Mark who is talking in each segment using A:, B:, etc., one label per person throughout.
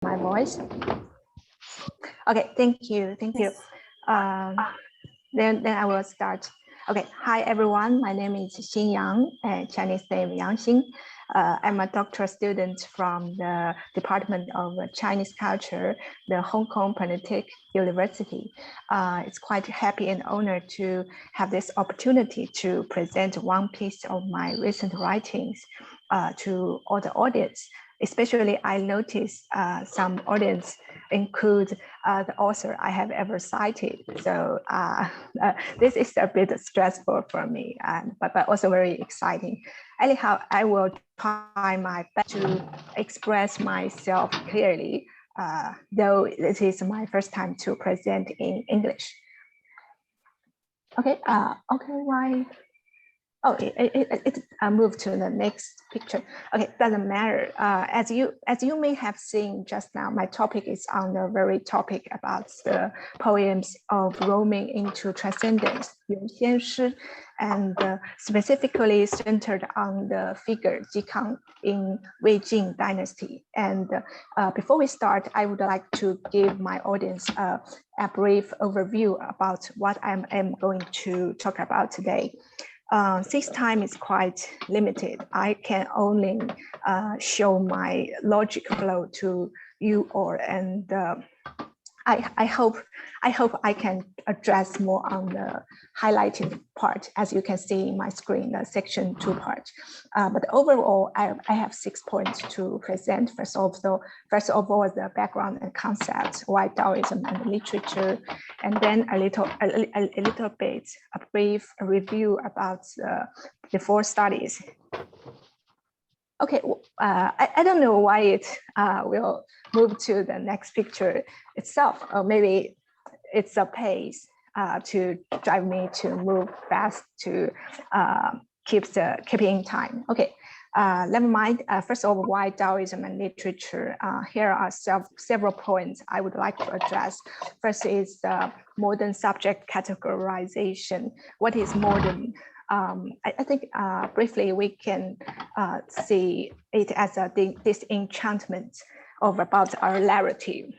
A: my voice? Okay, thank you. Then I will start. Okay, hi everyone. My name is Xin Yang, Chinese name Yang Xin. I'm a doctoral student from the Department of Chinese Culture, the Hong Kong Politic University. It's quite happy and honored to have this opportunity to present one piece of my recent writings to all the audience. Especially, I noticed some audience include the author I have ever cited. So this is a bit stressful for me, but also very exciting. Anyhow, I will try my best to express myself clearly, though this is my first time to present in English. Okay, why? Oh, it moved to the next picture. Okay, doesn't matter. As you may have seen just now, my topic is on the very topic about the poems of roaming into transcendence, 游仙诗, and specifically centered on the figure Kang in Wei Jing dynasty. And before we start, I would like to give my audience a brief overview about what I am going to talk about today. Since time is quite limited, I can only show my logic flow to you all, and I hope I can address more on the highlighted part, as you can see in my screen, the section 2 part. But overall, I have 6 points to present. First of all, the background and concepts, why Taoism and literature, and then a little bit, a brief review about the 4 studies. Okay, I don't know why it will move to the next picture itself, or maybe it's a pace to drive me to move fast to keeping time. Okay, never mind. First of all, why Taoism and literature? Here are several points I would like to address. First is modern subject categorization. What is modern? I think briefly we can see it as a disenchantment about our narrative.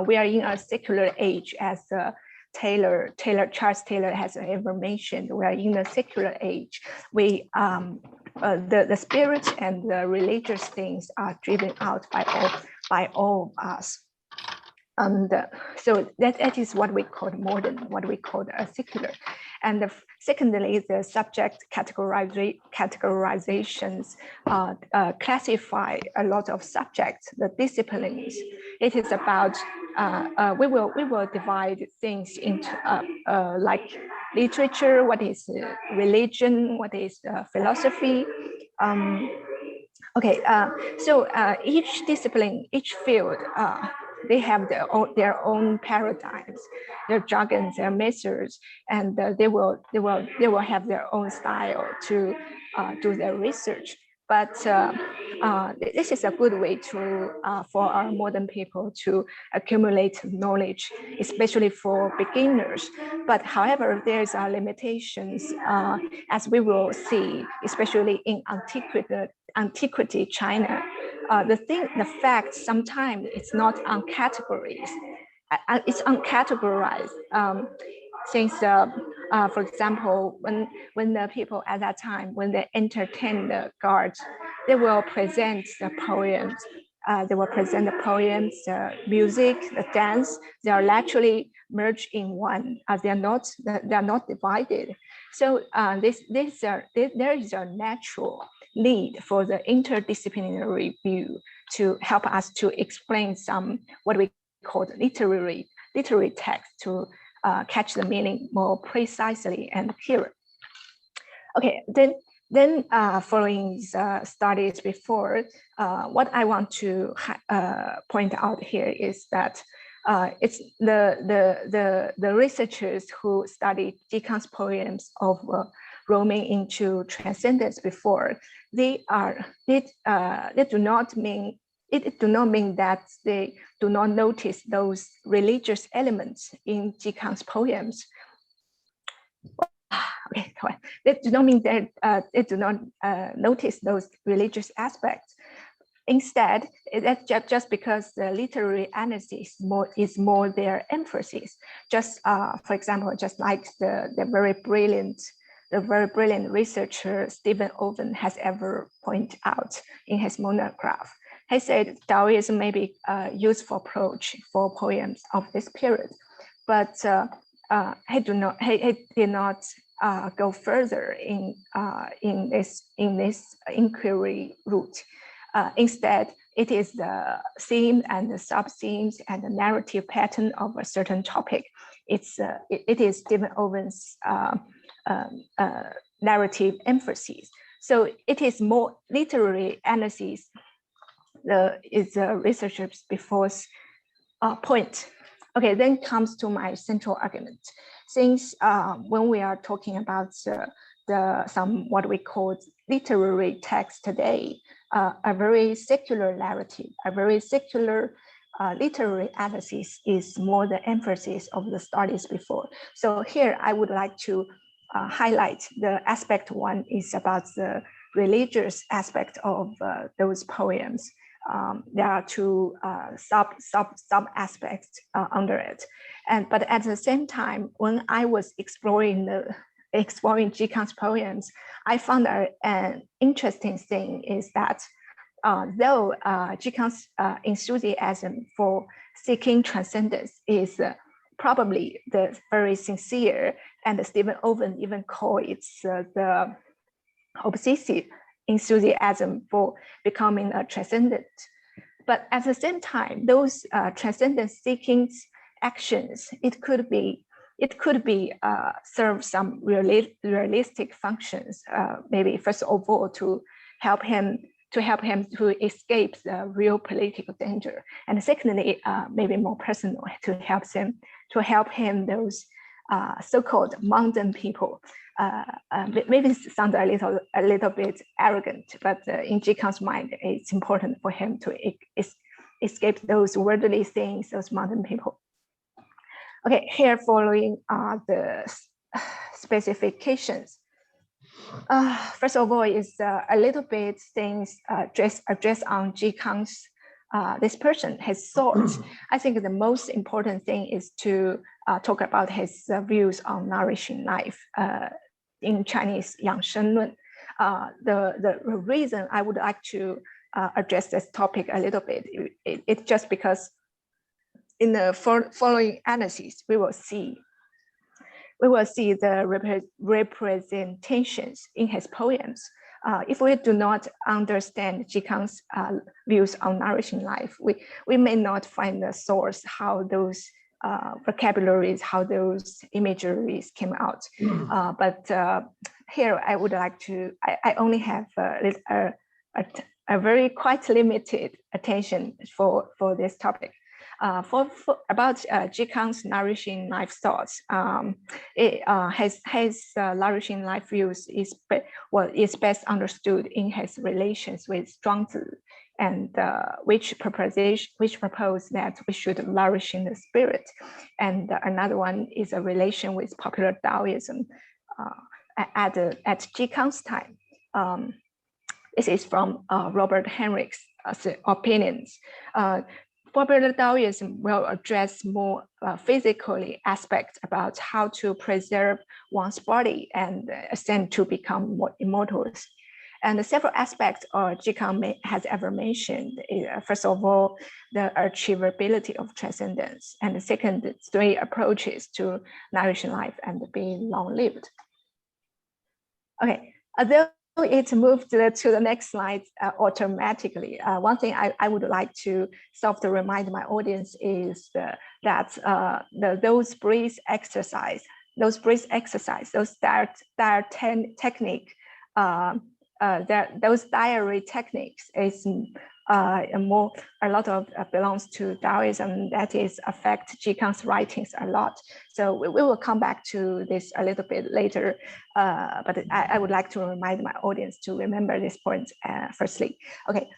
A: We are in a secular age, as Charles Taylor has ever mentioned. We are in a secular age. We the spirit and the religious things are driven out by all of us. And so that is what we call modern, what we call secular. And secondly, the subject categorizations classify a lot of subjects, the disciplines. It is about we will divide things into like literature, what is religion, what is philosophy. So each discipline, each field, they have their own paradigms, their jargons, their methods, and they will have their own style to do their research. But this is a good way to for our modern people to accumulate knowledge, especially for beginners. But however, there's limitations, as we will see, especially in antiquity China. The fact sometimes it's not on categories, it's uncategorized. Since, for example, when the people at that time, when they entertain the guards, they will present the poems. The music, the dance. They are actually merged in one. They are not divided. So there is a natural need for the interdisciplinary view to help us to explain some what we call literary text to catch the meaning more precisely and clearer. Okay, then following the studies before, what I want to point out here is that it's the researchers who studied Kang's poems of roaming into transcendence before. It do not mean that they do not notice those religious elements in Kang's poems. Okay, they do not mean that they do not notice those religious aspects. Instead, that's just because the literary analysis is more their emphasis. Just for example, just like the very brilliant researcher Stephen Owen has ever pointed out in his monograph. He said Taoism may be a useful approach for poems of this period, but he did not go further in this inquiry route. Instead, it is the theme and the sub-themes and the narrative pattern of a certain topic. It is Stephen Owen's narrative emphasis. So it is more literary analysis. Is the researchers before point. Okay, then comes to my central argument. Since when we are talking about some what we call literary text today, a very secular narrative, a very secular literary analysis is more the emphasis of the studies before. So here I would like to highlight the aspect one is about the religious aspect of those poems. There are two sub aspects under it, but at the same time, when I was exploring G. Kang's poems, I found an interesting thing is that though G. Kang's enthusiasm for seeking transcendence is probably the very sincere, and Stephen Owen even called it the obsessive enthusiasm for becoming a transcendent. But at the same time, those transcendence seeking actions, it could be serve some realistic functions. Maybe first of all to help him to escape the real political danger, and secondly, maybe more personal, to help him those so-called mountain people. Maybe it sounds a little bit arrogant, but in G. Kang's mind, it's important for him to escape those worldly things, those mountain people. Okay, here following the specifications. First of all, is a little bit things addressed on G. Kang's this person, his thoughts. I think the most important thing is to talk about his views on nourishing life. In Chinese, 养生论. The reason I would like to address this topic a little bit, it's just because in the following analysis, we will see the representations in his poems. If we do not understand G. Kang's views on nourishing life, we may not find the source how those vocabularies, how those imageries came out. But here I would like to, I only have a very quite limited attention for this topic. About G. Kang's nourishing life thoughts, his nourishing life views is best understood in his relations with Zhuangzi, and which propose that we should nourish in the spirit, and another one is a relation with popular Taoism at G. Kang's time. This is from Robert Henrich's opinions. Popular Taoism will address more physically aspects about how to preserve one's body and ascend to become more immortals. And the several aspects G. Kang has ever mentioned, first of all, the achievability of transcendence, and the second, 3 approaches to nourishing life and being long-lived. Okay, although it moved to the next slide automatically, one thing I would like to softly remind my audience is that those breath exercise, those diary technique, those diary techniques is a lot of belongs to Taoism, that is affect G. Kang's writings a lot. So we will come back to this a little bit later, but I would like to remind my audience to remember this point firstly. Okay,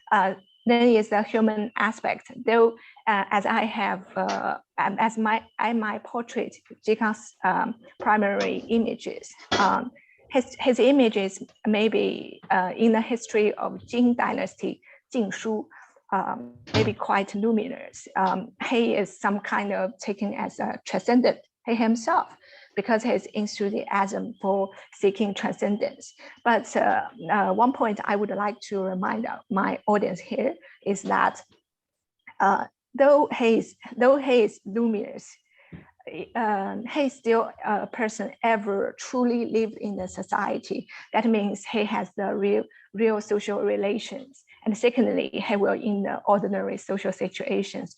A: then is the human aspect. Though as I have, as my portrait G. Kang's primary images, his images maybe in the history of Jing Dynasty, 禁书 maybe quite luminous. He is some kind of taken as a transcendent, he himself, because his enthusiasm for seeking transcendence. But one point I would like to remind my audience here is that though he is luminous, he's still a person ever truly lived in the society. That means he has the real social relations. And secondly, he will in the ordinary social situations,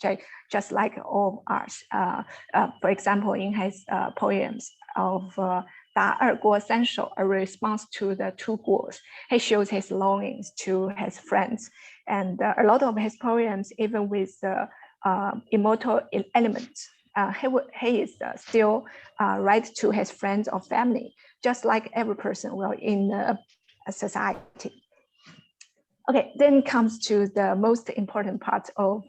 A: just like all of us. For example, in his poems of 答二国三首, a response to the two guos, he shows his longings to his friends. And a lot of his poems, even with the immortal elements, he is still right to his friends or family, just like every person will in a society. Okay, then comes to the most important part of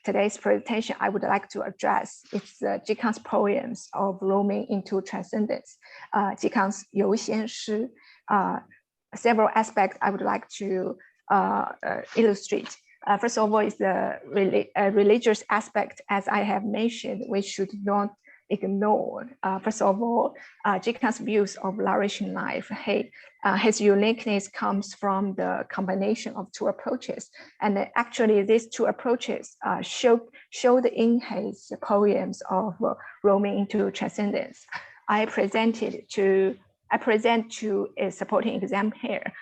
A: today's presentation I would like to address. It's Kang's poems of roaming into transcendence, Kang's 游仙诗. Several aspects I would like to illustrate. First of all, is the religious aspect. As I have mentioned, we should not ignore. First of all, Kang's views of flourishing life. His uniqueness comes from the combination of two approaches. And actually, these two approaches showed in his poems of roaming into transcendence. I present to a supporting example here.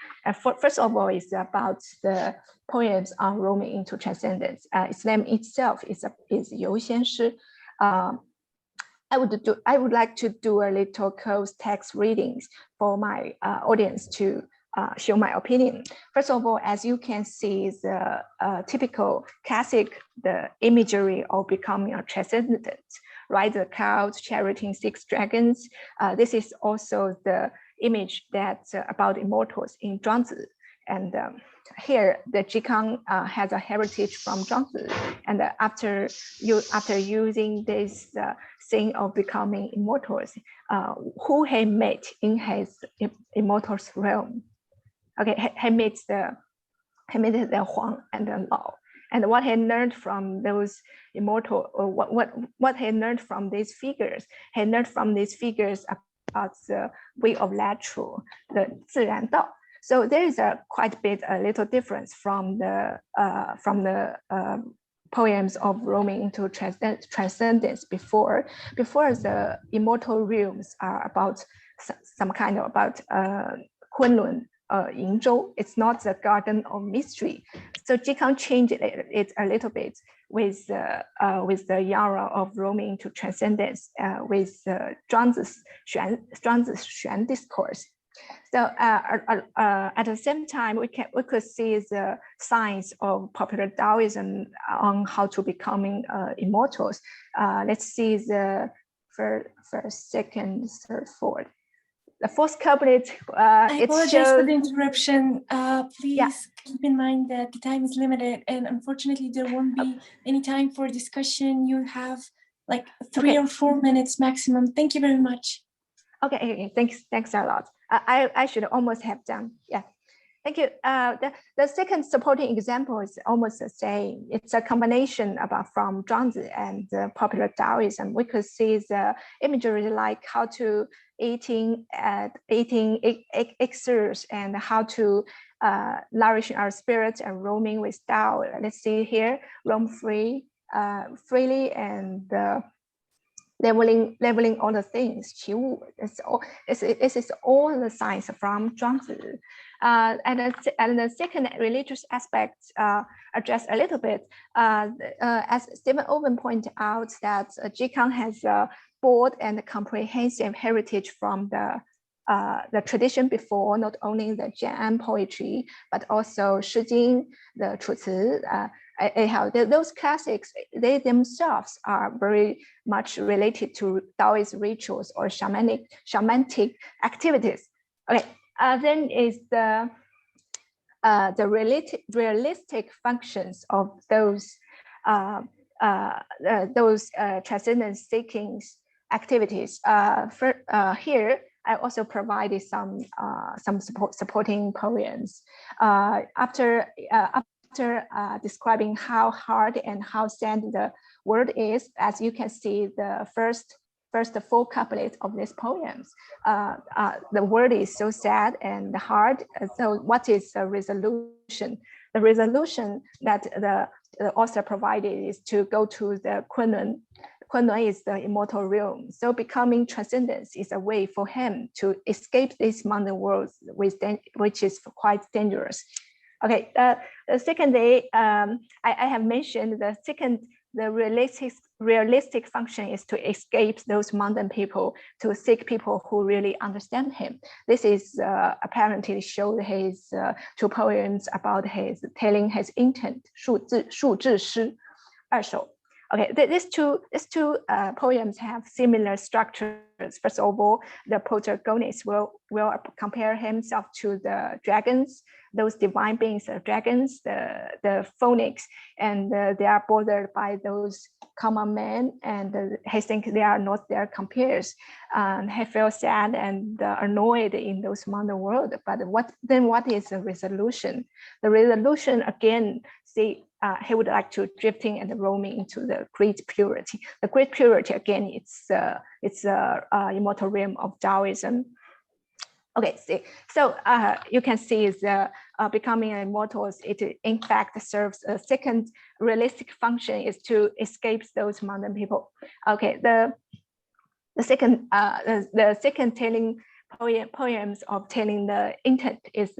A: First of all, is about the poems on roaming into transcendence. Its name itself is 游仙诗. I would like to do a little close text readings for my audience to show my opinion. First of all, as you can see, the typical classic, the imagery of becoming a transcendent, right? The clouds charioting 6 dragons. This is also the image that's about immortals in Zhuangzi. And here, the Kang has a heritage from Zhuangzi. And after using this thing of becoming immortals, who he met in his immortals realm. Okay, he met the Huang and the Lao. And what he learned from those immortal, or what he learned from these figures, about the way of natural, the 自然道. So there is a little difference from the poems of roaming into transcendence before. The immortal realms are about some kind of about Kunlun, Yingzhou. It's not the garden of mystery. So Kang changed it a little bit with the genre of roaming into transcendence, with Zhuangzi's Xuan discourse. So at the same time, we could see the signs of popular Taoism on how to becoming immortals. Let's see the first, second, third, fourth. The fourth couplet.
B: I apologize for the interruption. Please keep in mind that the time is limited, and unfortunately, there won't be any time for discussion. You have like 3 or 4 minutes maximum. Thank you very much.
A: Okay. Thanks a lot. I should almost have done. Yeah. Thank you. The second supporting example is almost the same. It's a combination from Zhuangzi and popular Taoism. We could see the imagery like how to eating elixirs and how to nourish our spirits and roaming with Tao. Let's see here, roam freely and leveling all the things. This is all the signs from Zhuangzi. And the second religious aspect addressed a little bit, as Stephen Owen pointed out, that Kang has a broad and comprehensive heritage from the tradition before, not only the Jian poetry, but also Shi Jing, the Chuci. Those classics, they themselves are very much related to Taoist rituals or shamanic activities. Okay, then is the realistic functions of those transcendence seeking activities. Here, I also provided some supporting poems. After describing how hard and how sad the world is, as you can see, the first 4 couplets of these poems, the world is so sad and hard. So what is the resolution? The resolution that the author provided is to go to the Kunlun. Kunlun is the immortal realm. So becoming transcendence is a way for him to escape this mundane world, which is quite dangerous. Okay, the second day, I have mentioned the realistic function is to escape those mundane people, to seek people who really understand him. This is apparently showed his 2 poems about his telling his intent, 数字诗, 二首. Okay, these two poems have similar structures. First of all, the protagonist will compare himself to the dragons, those divine beings, the dragons, the phoenix, and they are bothered by those common men, and he thinks they are not their compeers. He feels sad and annoyed in those mundane world. But what is the resolution? The resolution again, see, he would like to drifting and roaming into the great purity. The great purity again, it's immortal realm of Taoism. Okay, so you can see the becoming immortals. It in fact serves a second realistic function, is to escape those mundane people. Okay, the second telling poems of telling the intent is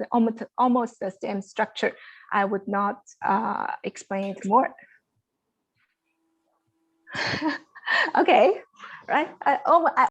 A: almost the same structure. I would not explain it more. Okay, right?